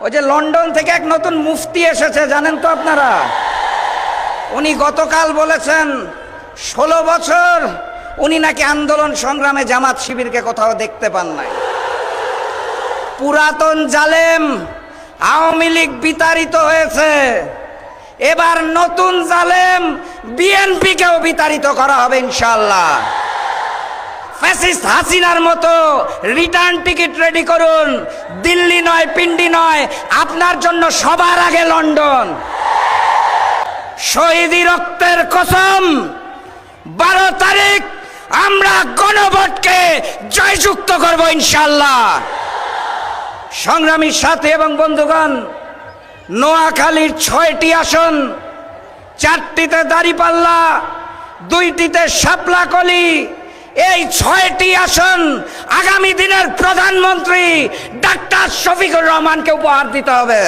ওই যে লন্ডন থেকে এক নতুন মুফতি এসেছে, জানেন তো আপনারা? উনি গতকাল বলেছেন 16 বছর উনি নাকি আন্দোলন সংগ্রামে জামাত শিবিরকে কোথাও দেখতে পান নাই। পুরাতন জালেম আওয়ামী লীগ বিতাড়িত হয়েছে, এবার নতুন জালেম বিএনপিকেও বিতাড়িত করা হবে ইনশাআল্লাহ। ফ্যাসিস্ট হাসিনার মতো রিটার্ন টিকিট রেডি করুন। দিল্লি নয়, পিন্ডি নয়, আপনার জন্য সবার আগে লন্ডন। শহীদি রক্তের কসম, 12 তারিখ আমরা গণভোটকে জয়যুক্ত করব ইনশাআল্লাহ। সংগ্রামীর সাথে এবং বন্ধুগণ, নোয়াখালীর 6টি আসন, 4টিতে দাঁড়িপাল্লা, 2টিতে শাপলাকলি। এই 6টি আসন আগামী দিনের প্রধানমন্ত্রী ডাক্তার শফিকুর রহমানকে উপহার দিতে হবে।